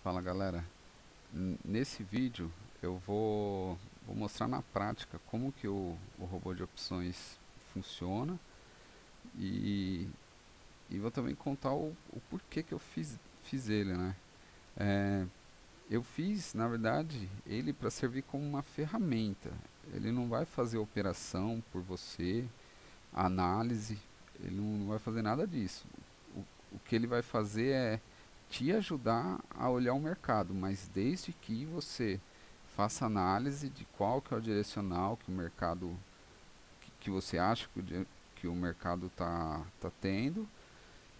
Fala galera, nesse vídeo eu vou mostrar na prática como que o robô de opções funciona e, e vou também contar o porquê que eu fiz ele, né? É, eu fiz, na verdade, ele para servir como uma ferramenta. Ele não vai fazer operação por você, análise, ele não vai fazer nada disso. O que ele vai fazer é te ajudar a olhar o mercado, mas desde que você faça análise de qual que é o direcional que o mercado que você acha que o mercado tá tendo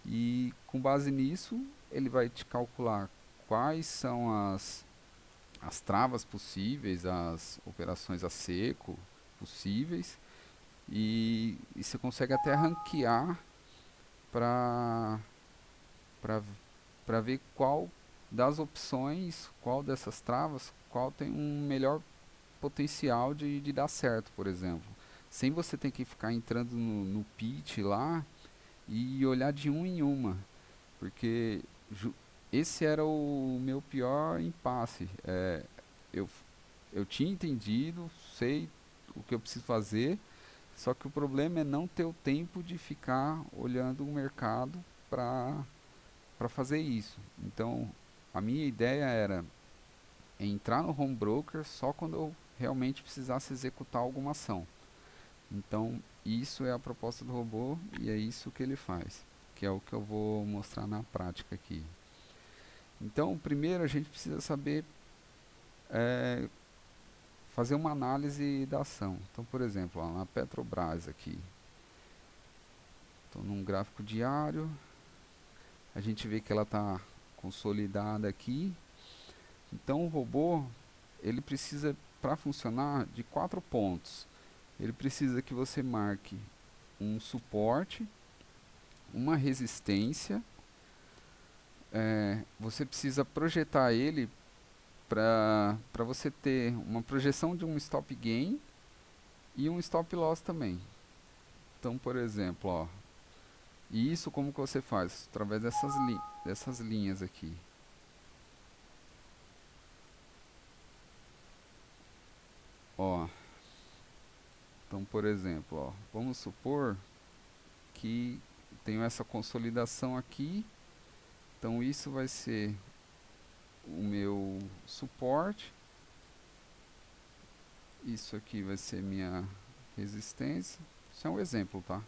e com base nisso ele vai te calcular quais são as travas possíveis, as operações a seco possíveis e você consegue até ranquear para para ver qual das opções, qual dessas travas, qual tem um melhor potencial de dar certo, por exemplo. Sem você ter que ficar entrando no pitch lá e olhar de um em uma, porque esse era o meu pior impasse. Eu, eu tinha entendido, sei o que eu preciso fazer, só que o problema é não ter o tempo de ficar olhando o mercado para fazer isso. Então, a minha ideia era entrar no home broker só quando eu realmente precisasse executar alguma ação. Então, isso é a proposta do robô e é isso que ele faz, que é o que eu vou mostrar na prática aqui. Então, primeiro a gente precisa saber é, fazer uma análise da ação. Então, por exemplo, ó, na Petrobras aqui, estou num gráfico diário, a gente vê que ela está consolidada aqui. Então, o robô ele precisa, para funcionar, de 4 pontos. Ele precisa que você marque um suporte, uma resistência, você precisa projetar ele para você ter uma projeção de um stop gain e um stop loss também. Então, por exemplo, ó, e isso como que você faz? Através dessas linhas aqui. Ó, então, por exemplo, ó, vamos supor que tenho essa consolidação aqui. Então isso vai ser o meu suporte. Isso aqui vai ser minha resistência. Isso é um exemplo, tá?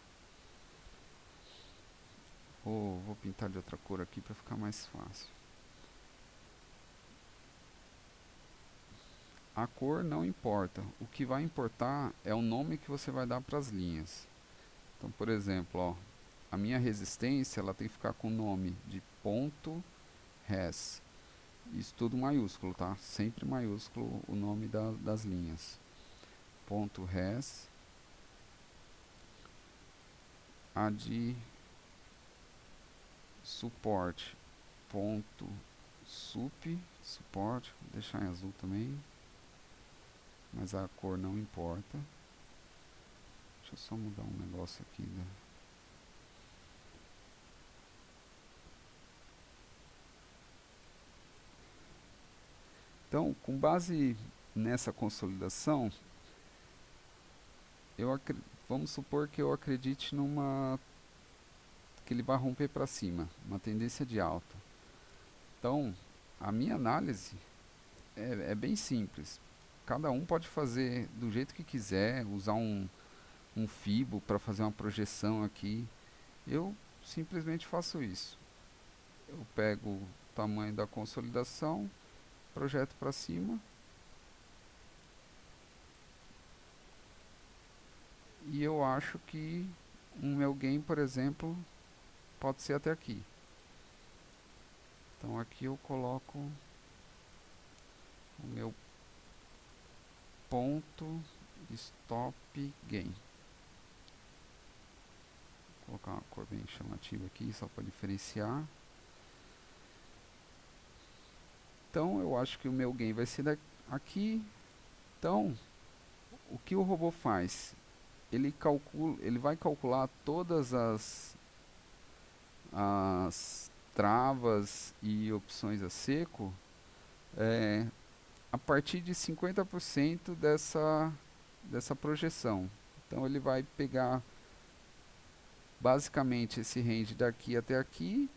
Vou pintar de outra cor aqui para ficar mais fácil. A cor não importa. O que vai importar é o nome que você vai dar para as linhas. Então, por exemplo, ó, a minha resistência ela tem que ficar com o nome de ponto res. Isso tudo maiúsculo, tá? Sempre maiúsculo o nome das linhas. Ponto res. A de suporte. Ponto suporte. Vou deixar em azul também. Mas a cor não importa. Deixa eu só mudar um negócio aqui. Né? Então, com base nessa consolidação, vamos supor que eu acredite numa que ele vai romper para cima, uma tendência de alta. Então, a minha análise é bem simples. Cada um pode fazer do jeito que quiser, usar um Fibo para fazer uma projeção aqui. Eu simplesmente faço isso. Eu pego o tamanho da consolidação, projeto para cima e eu acho que um meu gain, por exemplo, pode ser até aqui. Então aqui eu coloco o meu ponto stop gain. Vou colocar uma cor bem chamativa aqui só para diferenciar. Então eu acho que o meu gain vai ser aqui. Então o que o robô faz? Ele vai calcular todas as travas e opções a seco é, a partir de 50% dessa projeção. Então ele vai pegar basicamente esse range daqui até aqui,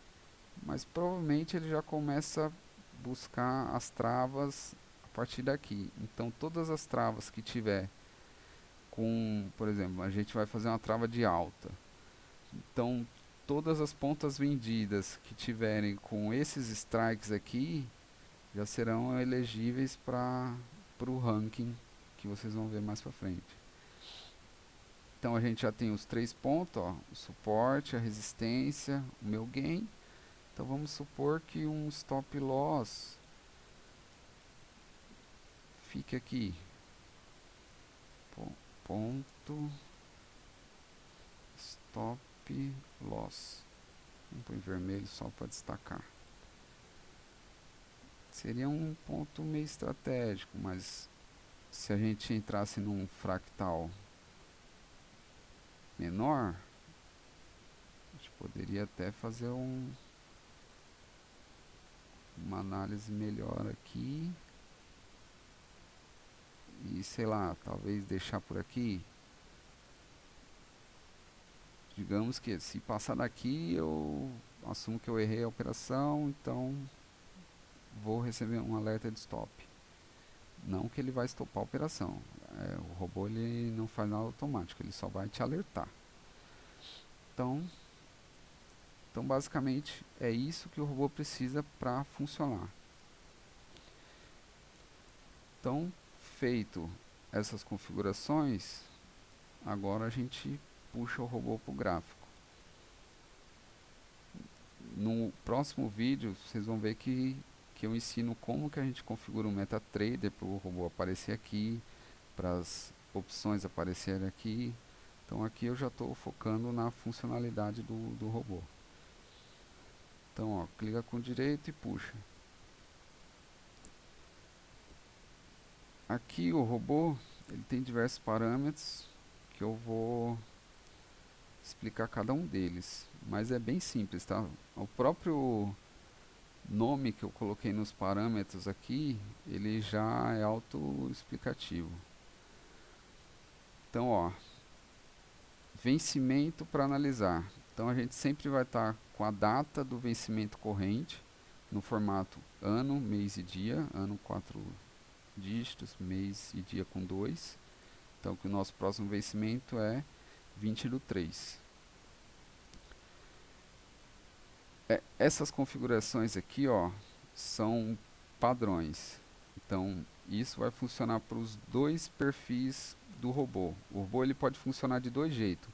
mas provavelmente ele já começa a buscar as travas a partir daqui. Então todas as travas que tiver com, por exemplo, a gente vai fazer uma trava de alta. Então todas as pontas vendidas que tiverem com esses strikes aqui já serão elegíveis para o ranking que vocês vão ver mais para frente. Então a gente já tem os 3 pontos, ó, o suporte, a resistência, o meu gain. Então vamos supor que um stop loss fique aqui. Ponto stop loss. Vamos pôr em vermelho só para destacar. Seria um ponto meio estratégico, mas se a gente entrasse num fractal menor, a gente poderia até fazer uma análise melhor aqui e sei lá, talvez deixar por aqui. Digamos que se passar daqui eu assumo que eu errei a operação, então vou receber um alerta de stop. Não que ele vai estopar a operação. O robô ele não faz nada automático, ele só vai te alertar. Então basicamente é isso que o robô precisa para funcionar. Então, feito essas configurações, agora a gente puxa o robô para o gráfico. No próximo vídeo vocês vão ver que eu ensino como que a gente configura um MetaTrader para o robô aparecer aqui, para as opções aparecerem aqui. Então aqui eu já estou focando na funcionalidade do robô. Então ó, clica com o direito e puxa. Aqui o robô ele tem diversos parâmetros que eu vou explicar cada um deles, mas é bem simples, tá? O próprio nome que eu coloquei nos parâmetros aqui, ele já é autoexplicativo. Então, ó, vencimento para analisar. Então a gente sempre vai estar com a data do vencimento corrente no formato ano, mês e dia, ano 4 dígitos, mês e dia com 2. Então que o nosso próximo vencimento é 20/3. Essas configurações aqui, ó, são padrões. Então isso vai funcionar para os dois perfis do robô. O robô ele pode funcionar de dois jeitos,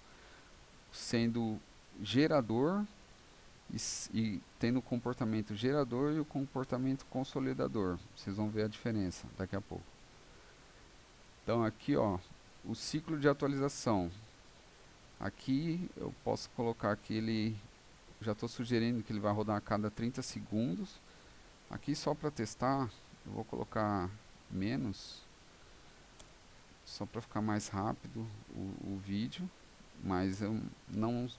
sendo gerador e tendo o comportamento gerador e o comportamento consolidador. Vocês vão ver a diferença daqui a pouco. Então aqui, ó, o ciclo de atualização. Aqui eu posso colocar que ele, já estou sugerindo que ele vai rodar a cada 30 segundos. Aqui só para testar, eu vou colocar menos, só para ficar mais rápido o vídeo, mas eu não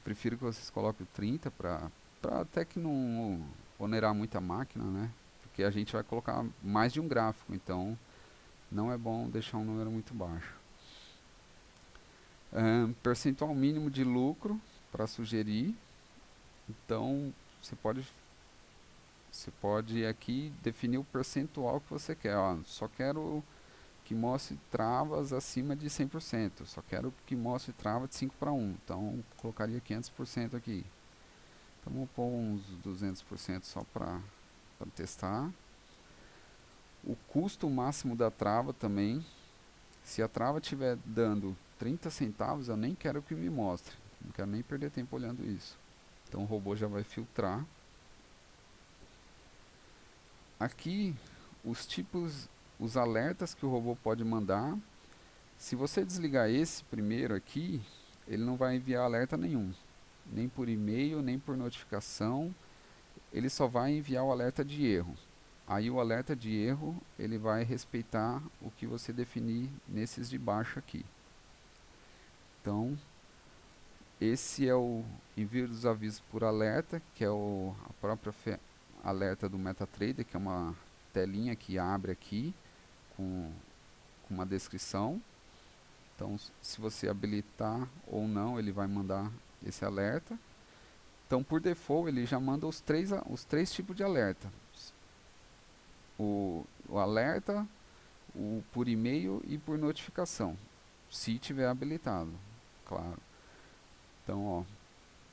prefiro que vocês coloquem o 30 para até que não onerar muito a máquina, né? Porque a gente vai colocar mais de um gráfico, então não é bom deixar um número muito baixo. Percentual mínimo de lucro para sugerir. Então você pode aqui definir o percentual que você quer. Ó, só quero que mostre travas acima de 100%. Só quero que mostre trava de 5/1. Então colocaria 500% aqui. Então vamos pôr uns 200% só para testar. O custo máximo da trava também. Se a trava estiver dando 30 centavos, eu nem quero que me mostre. Não quero nem perder tempo olhando isso. Então o robô já vai filtrar. Aqui os tipos, os alertas que o robô pode mandar. Se você desligar esse primeiro aqui, ele não vai enviar alerta nenhum. Nem por e-mail, nem por notificação. Ele só vai enviar o alerta de erro. Aí o alerta de erro, ele vai respeitar o que você definir nesses de baixo aqui. Então, Esse é o envio dos avisos por alerta, que é a própria alerta do MetaTrader, que é uma telinha que abre aqui com, com uma descrição. Então, se você habilitar ou não, ele vai mandar esse alerta. Então, por default, ele já manda os três tipos de alerta. O alerta, o por e-mail e por notificação, se tiver habilitado, claro. Então, ó,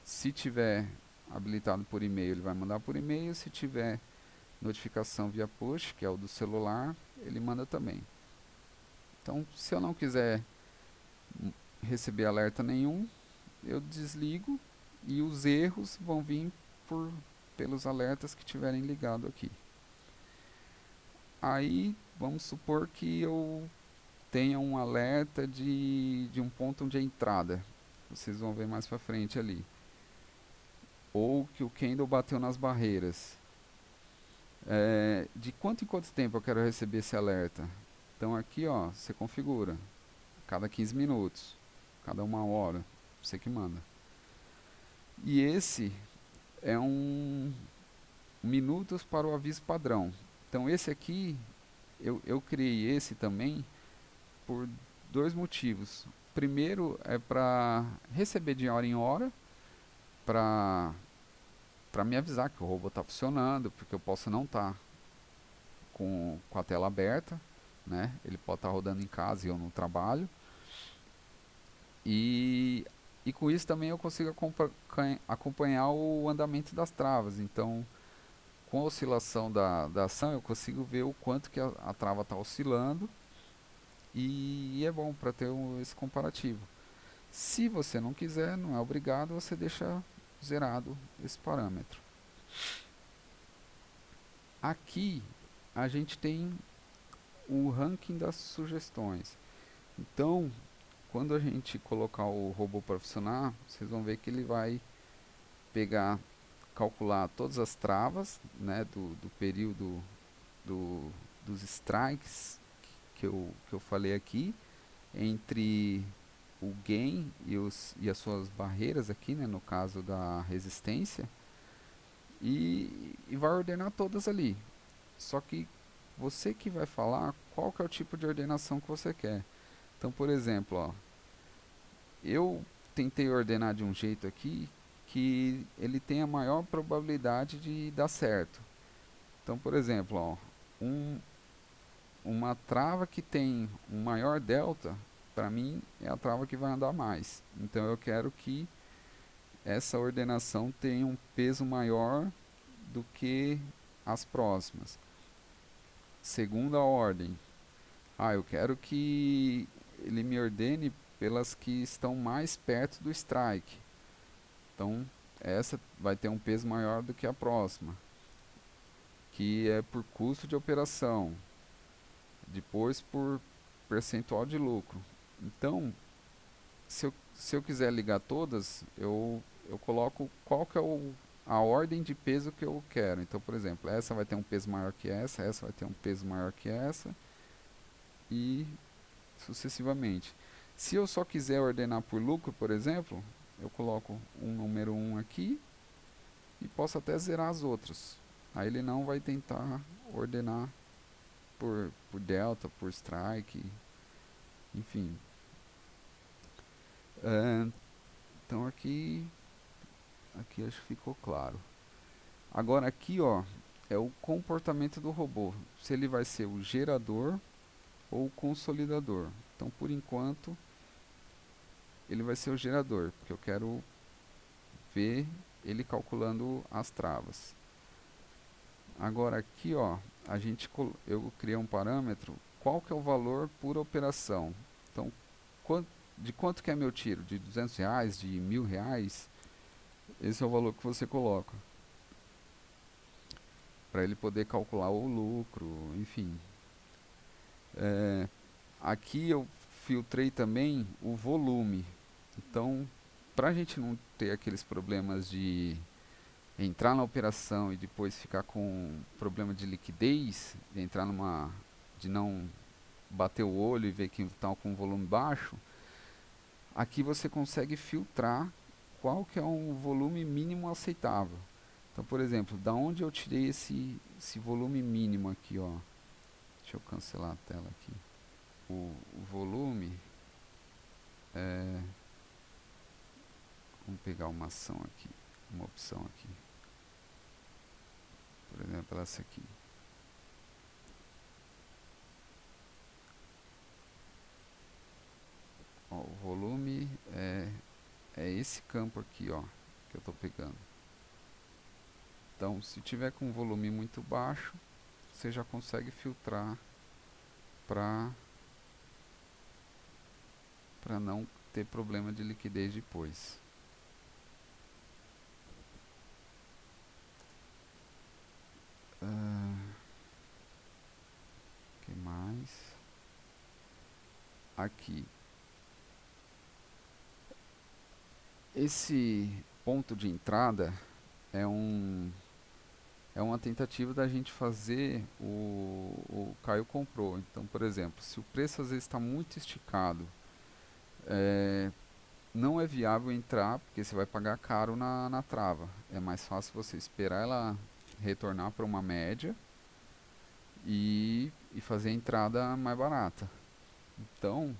se tiver habilitado por e-mail, ele vai mandar por e-mail. Se tiver notificação via push, que é o do celular, ele manda também. Então, se eu não quiser receber alerta nenhum, eu desligo e os erros vão vir pelos alertas que tiverem ligado aqui. Aí, vamos supor que eu tenha um alerta de um ponto de entrada. Vocês vão ver mais para frente ali. Ou que o candle bateu nas barreiras. De quanto em quanto tempo eu quero receber esse alerta? Então aqui, ó, você configura. Cada 15 minutos, cada uma hora, você que manda. E esse é um minutos para o aviso padrão. Então esse aqui, eu criei esse também por dois motivos. Primeiro é para receber de hora em hora, para me avisar que o robô está funcionando, porque eu posso não estar com a tela aberta, né? Ele pode estar rodando em casa e eu no trabalho. E, e com isso também eu consigo acompanhar o andamento das travas. Então, com a oscilação da ação, eu consigo ver o quanto que a trava está oscilando. E é bom para ter esse comparativo. Se você não quiser, não é obrigado, você deixa zerado esse parâmetro. Aqui a gente tem o ranking das sugestões. Então, quando a gente colocar o robô para funcionar, vocês vão ver que ele vai calcular todas as travas, né, do período dos strikes que eu falei aqui, entre o gain e as suas barreiras aqui, né, no caso da resistência, e vai ordenar todas ali. Só que você que vai falar qual que é o tipo de ordenação que você quer. Então, por exemplo, ó, eu tentei ordenar de um jeito aqui que ele tem a maior probabilidade de dar certo. Então, por exemplo, ó, uma trava que tem um maior delta, para mim é a trava que vai andar mais. Então eu quero que essa ordenação tenha um peso maior do que as próximas. Segunda ordem, eu quero que ele me ordene pelas que estão mais perto do strike. Então, essa vai ter um peso maior do que a próxima, que é por custo de operação, depois por percentual de lucro. Então, se eu quiser ligar todas, eu coloco qual que é a ordem de peso que eu quero. Então, por exemplo, essa vai ter um peso maior que essa vai ter um peso maior que essa, e sucessivamente. Se eu só quiser ordenar por lucro, por exemplo, eu coloco um número 1 aqui e posso até zerar as outras. Aí ele não vai tentar ordenar por delta, por strike, enfim. Então aqui acho que ficou claro. Agora aqui, ó, é o comportamento do robô. Se ele vai ser o gerador ou o consolidador. Então, por enquanto, ele vai ser o gerador, porque eu quero ver ele calculando as travas. Agora aqui, ó, eu criei um parâmetro, qual que é o valor por operação. Então, de quanto que é meu tiro? De R$ 200, de R$ 1.000? Esse é o valor que você coloca, para ele poder calcular o lucro, enfim. Aqui eu filtrei também o volume. Então, para a gente não ter aqueles problemas de entrar na operação e depois ficar com problema de liquidez, de não bater o olho e ver que está com volume baixo, aqui você consegue filtrar qual que é um volume mínimo aceitável. Então, por exemplo, da onde eu tirei esse volume mínimo aqui, ó. Deixa eu cancelar a tela aqui. O volume é... Vamos pegar uma ação aqui, uma opção aqui. Por exemplo, essa aqui. Ó, o volume é esse campo aqui, ó, que eu estou pegando. Então, se tiver com um volume muito baixo, você já consegue filtrar para não ter problema de liquidez depois. Que mais? Aqui. Esse ponto de entrada é uma tentativa da gente fazer o Caio comprou. Então, por exemplo, se o preço às vezes está muito esticado, não é viável entrar, porque você vai pagar caro na trava. É mais fácil você esperar ela retornar para uma média e fazer a entrada mais barata. Então,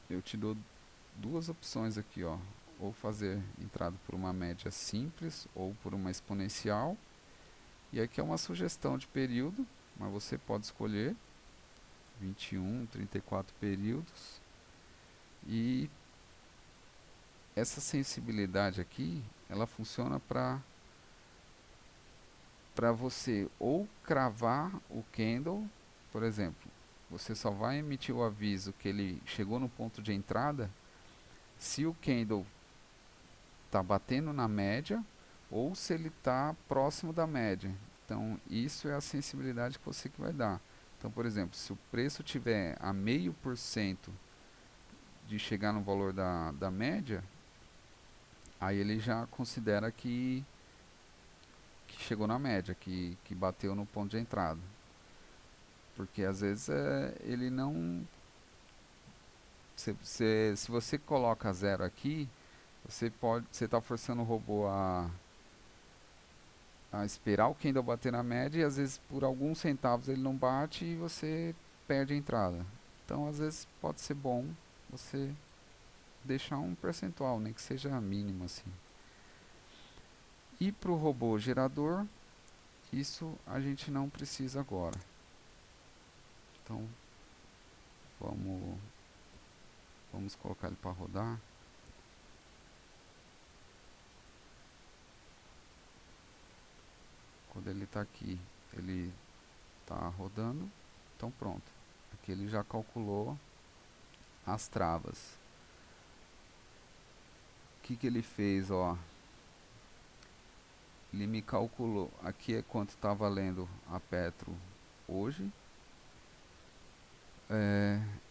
eu te dou duas opções aqui, ó. Ou fazer entrada por uma média simples ou por uma exponencial. E aqui é uma sugestão de período, mas você pode escolher 21, 34 períodos. E essa sensibilidade aqui, ela funciona para você ou cravar o candle, por exemplo, você só vai emitir o aviso que ele chegou no ponto de entrada se o candle está batendo na média ou se ele está próximo da média. Então, isso é a sensibilidade que você que vai dar. Então, por exemplo, se o preço tiver a 0,5% de chegar no valor da média, aí ele já considera que chegou na média, que bateu no ponto de entrada. Porque às vezes ele não... Se você coloca zero aqui, você está forçando o robô a esperar o candle bater na média e às vezes por alguns centavos ele não bate e você perde a entrada. Então às vezes pode ser bom você deixar um percentual, nem que seja mínimo assim. E para o robô gerador, isso a gente não precisa agora. Então vamos colocar ele para rodar. Quando ele está aqui, ele está rodando. Então pronto. Aqui ele já calculou as travas. O que ele fez, ó? Ele me calculou. Aqui é quanto está valendo a Petro hoje.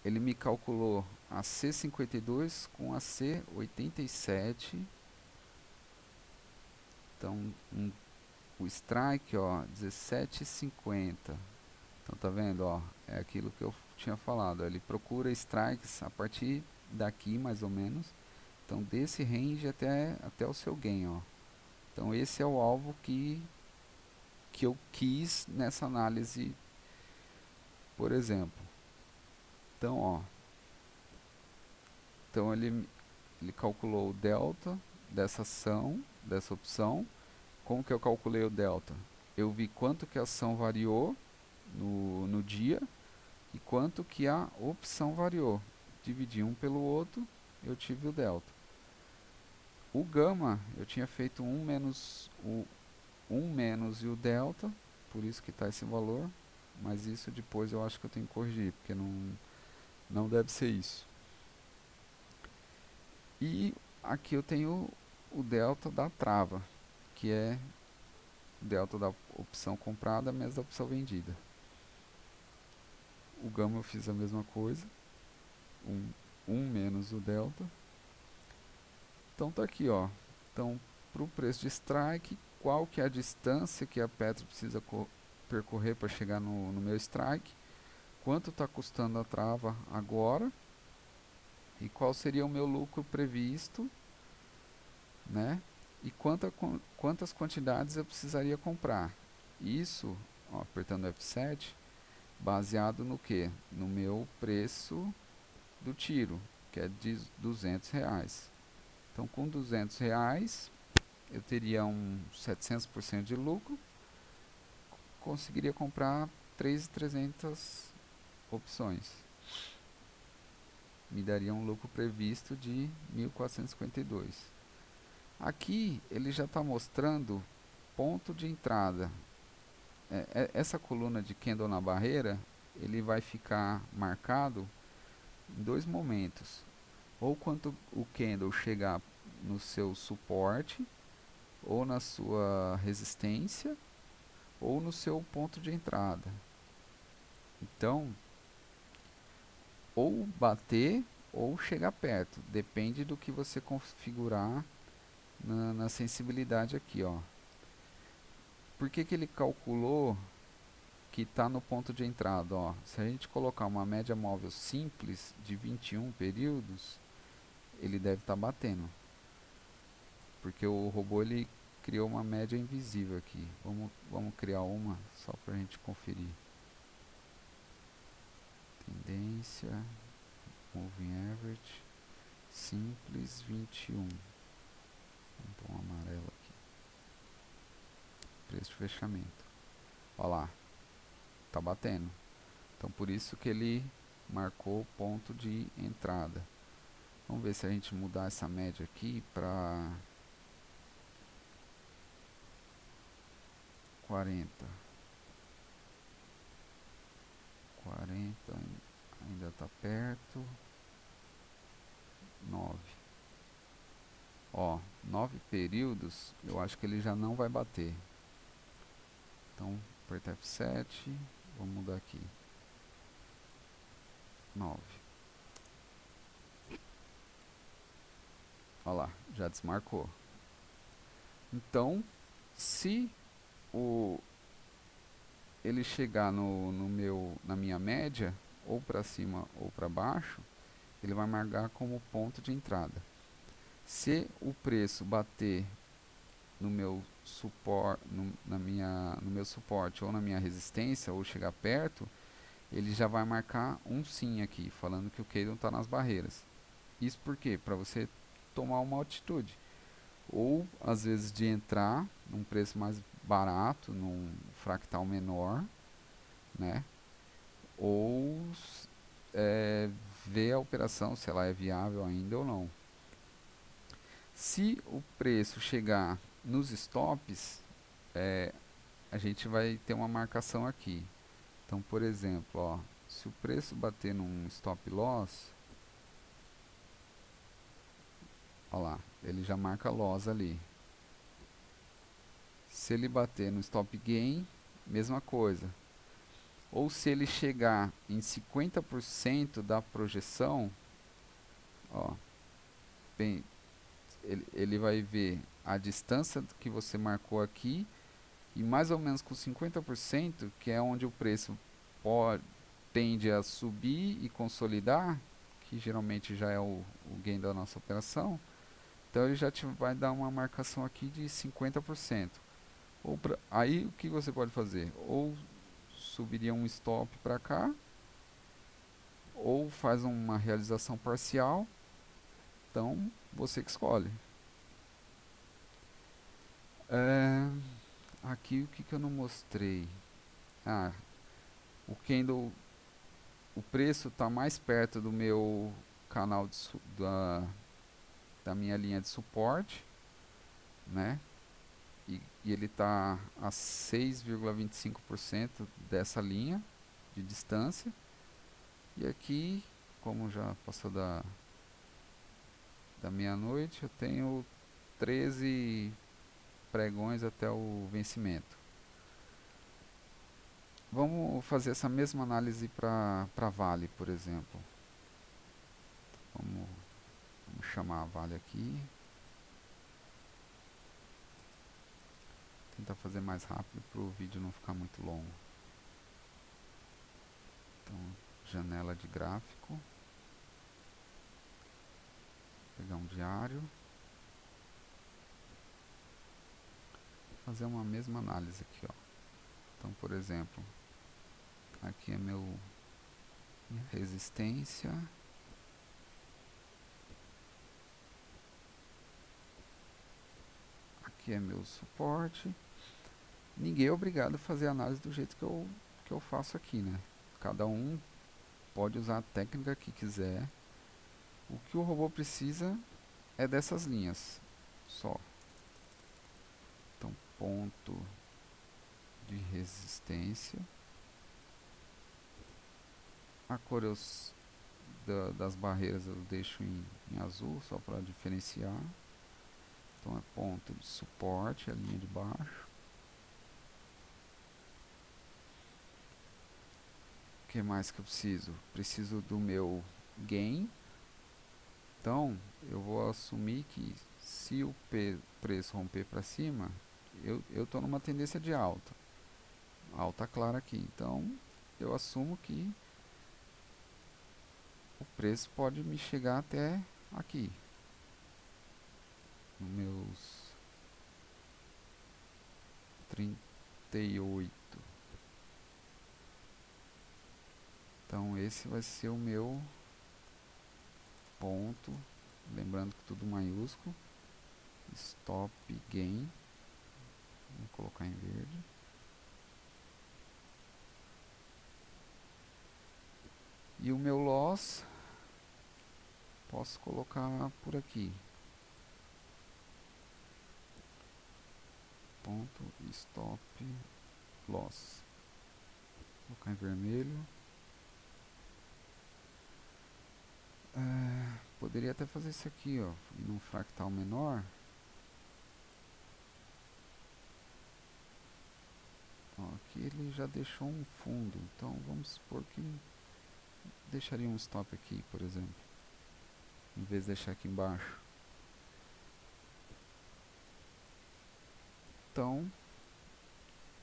Ele me calculou a C52 com a C87. Então, o strike, ó, 17,50. Então, tá vendo, ó, é aquilo que eu tinha falado. Ele procura strikes a partir daqui, mais ou menos. Então, desse range até o seu gain, ó. Então, esse é o alvo que eu quis nessa análise, por exemplo. Então, ó, então ele calculou o delta dessa ação, dessa opção. Como que eu calculei o delta? Eu vi quanto que a ação variou no dia e quanto que a opção variou. Dividi um pelo outro, eu tive o delta. O gama, eu tinha feito 1 menos e o delta, por isso que está esse valor, mas isso depois eu acho que eu tenho que corrigir, porque não deve ser isso. E aqui eu tenho o delta da trava, que é o delta da opção comprada menos da opção vendida. O gama eu fiz a mesma coisa, 1 menos o delta. Então tá aqui, ó. Então, para o preço de strike, qual que é a distância que a Petro precisa percorrer para chegar no meu strike? Quanto está custando a trava agora? E qual seria o meu lucro previsto né? E quantas quantidades eu precisaria comprar. Isso, ó, apertando F7, baseado no que? No meu preço do tiro, que é de R$ 200. Então, com R$ 200, eu teria um 700% de lucro, conseguiria comprar 3.300 opções. Me daria um lucro previsto de 1.452. Aqui ele já está mostrando ponto de entrada. Essa coluna de candle na barreira, ele vai ficar marcado em dois momentos. Ou quando o candle chegar no seu suporte, ou na sua resistência, ou no seu ponto de entrada. Então, ou bater ou chegar perto, depende do que você configurar na sensibilidade aqui, ó. Por que que ele calculou que está no ponto de entrada, ó? Se a gente colocar uma média móvel simples de 21 períodos, ele deve estar batendo, porque o robô ele criou uma média invisível aqui. Vamos criar uma só para a gente conferir. Tendência, moving average, simples 21. Vamos pôr um amarelo aqui. Preço de fechamento. Olha lá, tá batendo. Então por isso que ele marcou ponto de entrada. Vamos ver se a gente mudar essa média aqui para 40. 40 ainda está perto. 9. Ó, 9 períodos, eu acho que ele já não vai bater. Então, apertar F7, vamos mudar aqui. 9. Olha lá, já desmarcou. Então, se ele chegar na minha média, ou para cima ou para baixo, ele vai marcar como ponto de entrada. Se o preço bater no meu suporte, no meu suporte ou na minha resistência, ou chegar perto, ele já vai marcar um sim aqui, falando que o candle está nas barreiras. Isso por quê? Para você tomar uma atitude. Ou, às vezes, de entrar num preço mais barato, num fractal menor, né? Ou ver a operação, se ela é viável ainda ou não. Se o preço chegar nos stops, a gente vai ter uma marcação aqui. Então, por exemplo, ó, se o preço bater num stop loss, ó lá, ele já marca loss ali. Se ele bater no stop gain, mesma coisa. Ou se ele chegar em 50% da projeção, ó, bem, ele vai ver a distância que você marcou aqui e mais ou menos com 50%, que é onde o preço tende a subir e consolidar, que geralmente já é o gain da nossa operação. Então ele já vai dar uma marcação aqui de 50%. Aí o que você pode fazer? Ou subiria um stop para cá, ou faz uma realização parcial. Então você que escolhe. Aqui o que eu não mostrei? O candle, o preço está mais perto do meu canal da minha linha de suporte, né? E ele está a 6,25% dessa linha de distância. E aqui, como já passou da meia-noite, eu tenho 13 pregões até o vencimento. Vamos fazer essa mesma análise para Vale, por exemplo. Vamos chamar a Vale aqui. Tentar fazer mais rápido para o vídeo não ficar muito longo. Então, janela de gráfico. Pegar um diário. fazer uma mesma análise aqui, ó. Então, por exemplo, aqui é minha resistência, aqui é meu suporte. Ninguém é obrigado a fazer a análise do jeito que eu faço aqui, né? Cada um pode usar a técnica que quiser. O que o robô precisa é dessas linhas só. Então, ponto de resistência. A cor das barreiras eu deixo em azul, só para diferenciar. Então é ponto de suporte, a linha de baixo. O que mais que eu preciso? Preciso do meu gain. Então eu vou assumir que se o preço romper para cima, eu estou numa tendência de alta. Alta clara aqui. Então eu assumo que o preço pode me chegar até aqui. Nos meus 38. Então esse vai ser o meu ponto, lembrando que tudo maiúsculo, stop gain, vou colocar em verde. E o meu loss, posso colocar por aqui. Ponto stop loss. Vou colocar em vermelho. Poderia até fazer isso aqui, ó, num fractal menor. Ó, aqui ele já deixou um fundo, então vamos supor que deixaria um stop aqui, por exemplo, em vez de deixar aqui embaixo. Então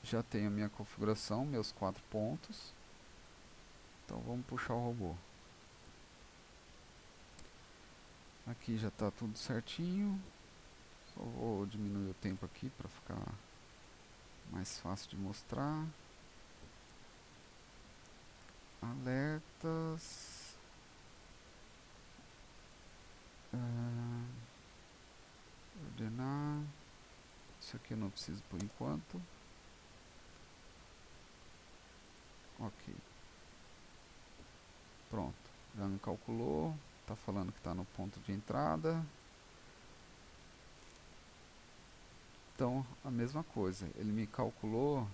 já tenho a minha configuração, meus 4 pontos. Então vamos puxar o robô. Aqui já está tudo certinho. Só vou diminuir o tempo aqui para ficar mais fácil de mostrar. Alertas. Ordenar. Isso aqui eu não preciso por enquanto. Ok. Pronto. Já me calculou. Está falando que está no ponto de entrada. Então, a mesma coisa. Ele me calculou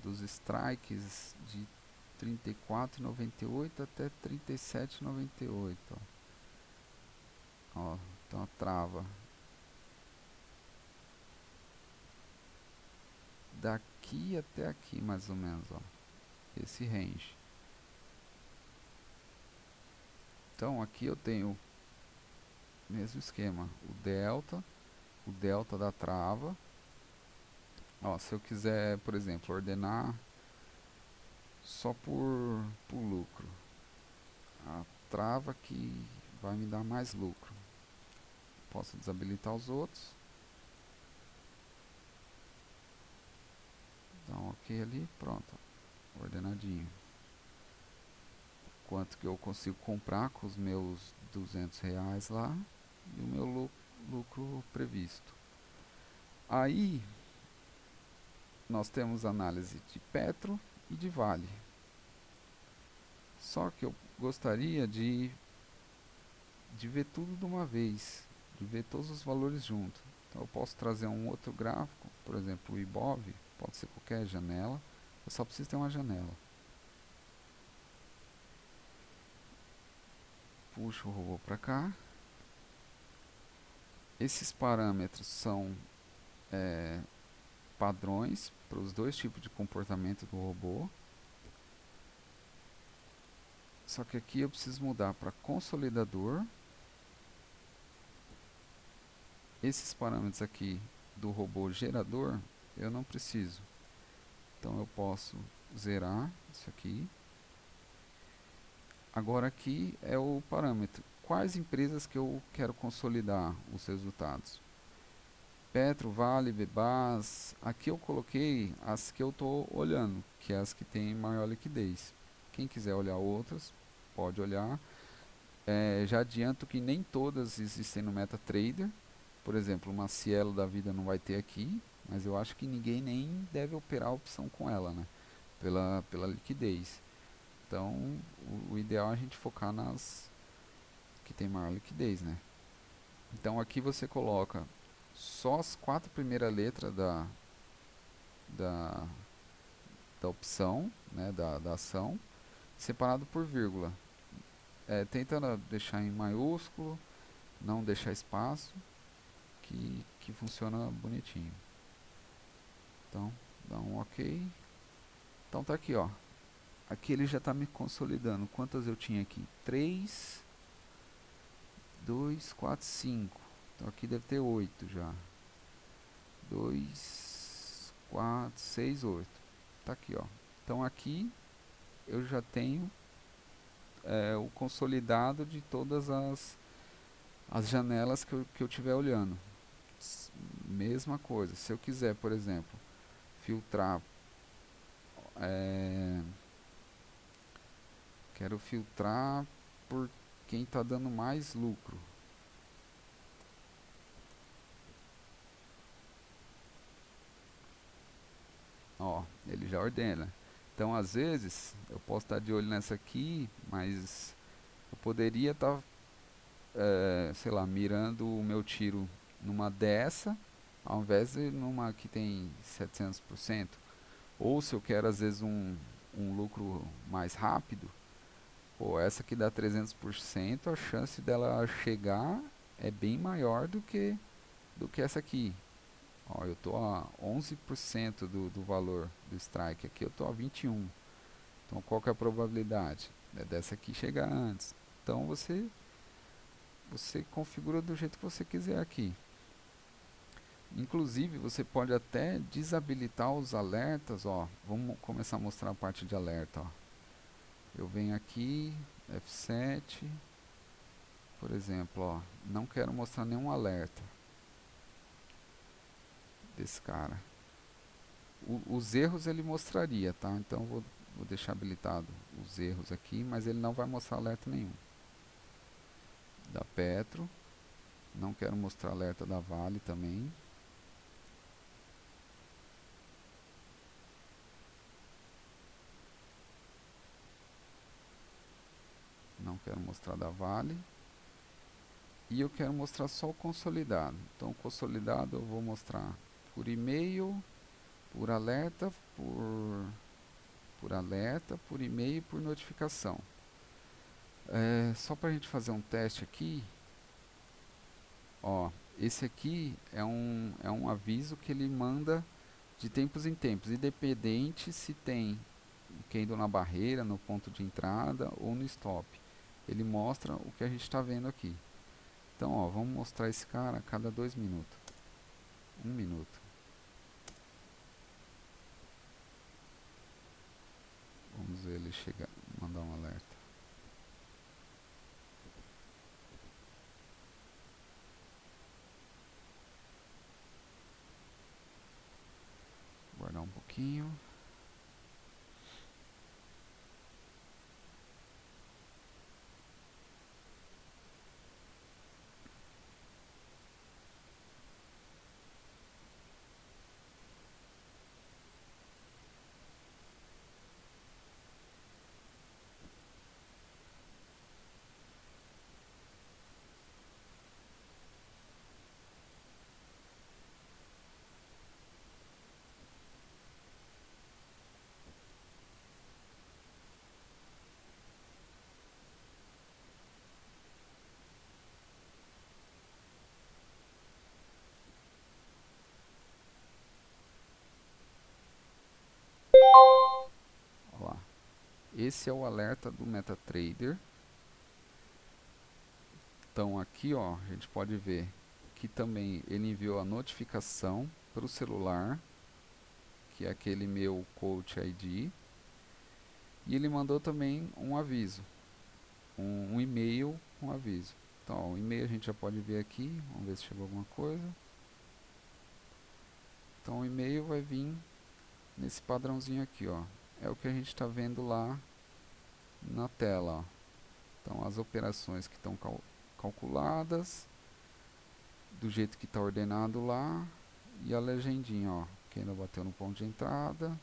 dos strikes de 34,98 até 37,98. Ó, então a trava daqui até aqui, mais ou menos, ó, esse range. Então aqui eu tenho o mesmo esquema, o delta da trava. Ó, se eu quiser, por exemplo, ordenar só por lucro, a trava que vai me dar mais lucro, posso desabilitar os outros, dá um ok ali, pronto, ordenadinho. Quanto que eu consigo comprar com os meus R$ 200 lá e o meu lucro previsto. Aí nós temos análise de Petro e de Vale. Só que eu gostaria de ver tudo de uma vez, de ver todos os valores juntos. Então eu posso trazer um outro gráfico, por exemplo o IBOV, pode ser qualquer janela, eu só preciso ter uma janela. Puxo o robô para cá. Esses parâmetros são padrões para os dois tipos de comportamento do robô. Só que aqui eu preciso mudar para consolidador. Esses parâmetros aqui do robô gerador eu não preciso. Então eu posso zerar isso aqui. Agora aqui é o parâmetro. Quais empresas que eu quero consolidar os resultados? Petro, Vale, Bebas. Aqui eu coloquei as que eu estou olhando, que é as que têm maior liquidez. Quem quiser olhar outras, pode olhar. Já adianto que nem todas existem no MetaTrader. Por exemplo, uma Cielo da vida não vai ter aqui, mas eu acho que ninguém nem deve operar a opção com ela, né? Pela liquidez. Então, o ideal é a gente focar nas que tem maior liquidez, né? Então aqui você coloca só as quatro primeiras letras da, da opção, né, da ação, separado por vírgula. Tentando deixar em maiúsculo, não deixar espaço, que funciona bonitinho. Então, dá um ok. Então tá aqui, ó. Aqui ele já está me consolidando. Quantas eu tinha aqui? 3, 2, 4, 5. Então aqui deve ter 8 já. 2, 4, 6, 8. Tá aqui, ó. Então aqui eu já tenho o consolidado de todas as janelas que eu estiver olhando. Mesma coisa. Se eu quiser, por exemplo, filtrar, é, quero filtrar por quem está dando mais lucro. Ó, ele já ordena. Então, às vezes, eu posso estar de olho nessa aqui, mas eu poderia estar, sei lá, mirando o meu tiro numa dessa, ao invés de numa que tem 700%. Ou se eu quero, às vezes, um lucro mais rápido, pô, essa que dá 300%, a chance dela chegar é bem maior do que essa aqui. Ó, eu estou a 11% do valor do strike, aqui eu estou a 21%. Então qual que é a probabilidade? É dessa aqui chegar antes. Então você configura do jeito que você quiser aqui. Inclusive você pode até desabilitar os alertas. Ó, vamos começar a mostrar a parte de alerta. Ó. Eu venho aqui, F7, por exemplo, ó, não quero mostrar nenhum alerta desse cara. Os erros ele mostraria, tá? Então vou deixar habilitado os erros aqui, mas ele não vai mostrar alerta nenhum. Da Petro, não quero mostrar alerta da Vale também. Não quero mostrar da Vale. E eu quero mostrar só o consolidado. Então o consolidado eu vou mostrar por e-mail, por alerta, por alerta, por e-mail e por notificação. Só para a gente fazer um teste aqui, ó, esse aqui é um aviso que ele manda de tempos em tempos, independente se tem candle na barreira, no ponto de entrada ou no stop. Ele mostra o que a gente está vendo aqui. Então, ó, vamos mostrar esse cara a cada 2 minutos. 1 minuto. Vamos ver ele chegar, mandar um alerta. Guardar um pouquinho. Ó lá. Esse é o alerta do MetaTrader. Então aqui, ó, a gente pode ver que também ele enviou a notificação para o celular, que é aquele meu Coach ID, e ele mandou também um aviso, um e-mail com aviso. Então, ó, o e-mail a gente já pode ver aqui, vamos ver se chegou alguma coisa. Então o e-mail vai vir nesse padrãozinho aqui, ó. É o que a gente está vendo lá na tela, ó. Então as operações que estão calculadas do jeito que está ordenado lá, e a legendinha, ó, que ainda bateu no ponto de entrada.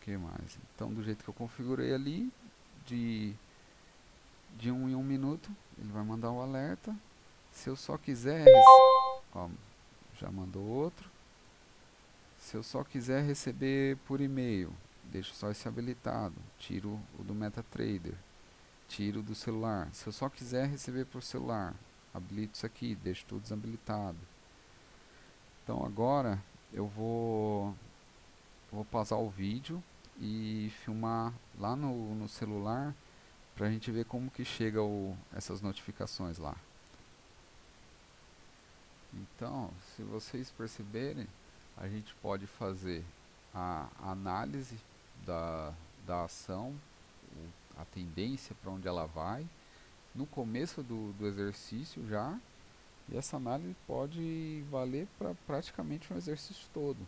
Que mais? Então, do jeito que eu configurei ali, de 1 em 1 minuto, ele vai mandar o alerta. Se eu só quiser, ó, já mandou outro. Se eu só quiser receber por e-mail, deixo só esse habilitado, tiro o do MetaTrader, tiro do celular. Se eu só quiser receber por celular, habilito isso aqui, deixo tudo desabilitado. Então agora eu vou pausar o vídeo e filmar lá no celular para a gente ver como que chega essas notificações lá. Então, se vocês perceberem, a gente pode fazer a análise da ação, a tendência para onde ela vai, no começo do exercício já, e essa análise pode valer para praticamente um exercício todo.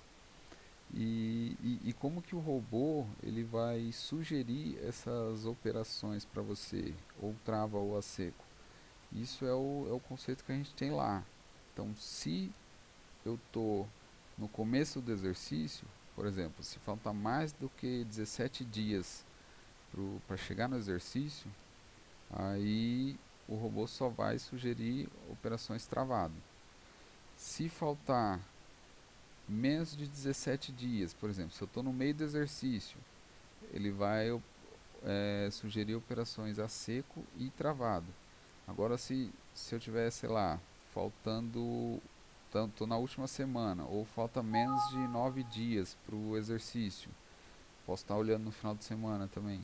E como que o robô ele vai sugerir essas operações para você, ou trava ou a seco. Isso é o conceito que a gente tem lá. Então, se eu estou no começo do exercício, por exemplo, se falta mais do que 17 dias para chegar no exercício, aí o robô só vai sugerir operações travadas. Se faltar menos de 17 dias, por exemplo, se eu estou no meio do exercício, ele vai sugerir operações a seco e travado. Agora, se eu tiver, sei lá, faltando, estou na última semana, ou falta menos de 9 dias para o exercício, posso estar olhando no final de semana também.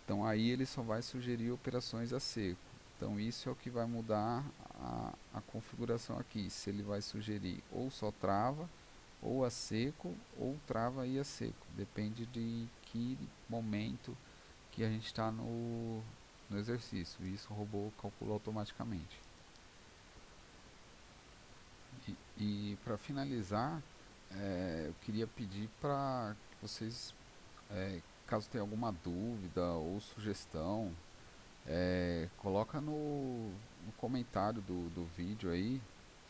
Então aí ele só vai sugerir operações a seco. Então isso é o que vai mudar a configuração aqui. Se ele vai sugerir ou só trava, ou a seco, ou trava e a seco. Depende de que momento que a gente está no exercício. Isso o robô calcula automaticamente. E para finalizar, eu queria pedir para que vocês, caso tenha alguma dúvida ou sugestão, coloca no comentário do vídeo aí.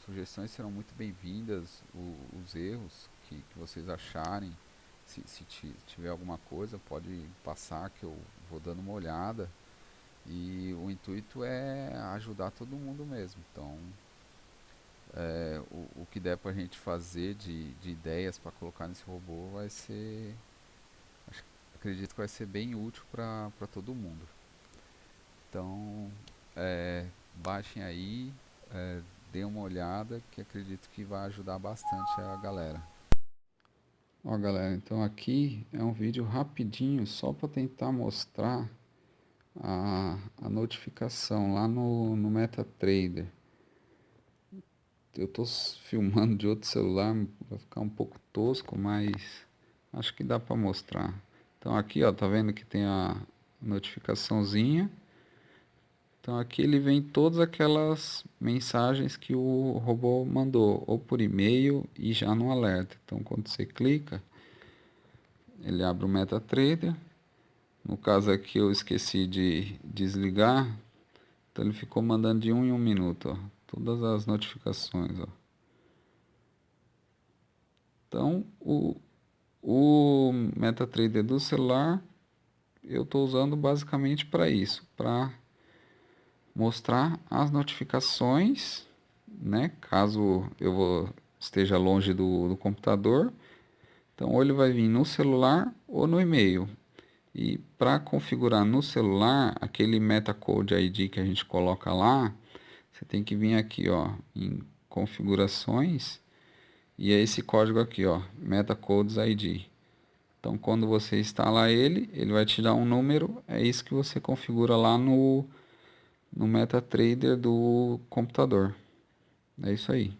Sugestões serão muito bem-vindas, os erros que vocês acharem. Se tiver alguma coisa, pode passar que eu vou dando uma olhada. E o intuito é ajudar todo mundo mesmo. Então, o que der pra gente fazer de ideias para colocar nesse robô vai ser. Acredito que vai ser bem útil para todo mundo. Então, baixem aí, deem uma olhada, que acredito que vai ajudar bastante a galera. Ó, galera, então aqui é um vídeo rapidinho só para tentar mostrar a notificação lá no MetaTrader. Eu estou filmando de outro celular, vai ficar um pouco tosco, mas acho que dá para mostrar. Então aqui, ó, tá vendo que tem a notificaçãozinha. Então aqui ele vem todas aquelas mensagens que o robô mandou, ou por e-mail e já no alerta. Então quando você clica, ele abre o MetaTrader. No caso aqui eu esqueci de desligar, então ele ficou mandando de 1 em 1 minuto, ó, todas as notificações, ó. Então o MetaTrader do celular eu estou usando basicamente para isso, para mostrar as notificações, né? Caso esteja longe do computador, então ou ele vai vir no celular ou no e-mail. E para configurar no celular, aquele MetaCode ID que a gente coloca lá, você tem que vir aqui, ó, em configurações, e é esse código aqui, ó, MetaCodes ID. Então, quando você instala ele vai te dar um número, é isso que você configura lá no MetaTrader do computador. É isso aí.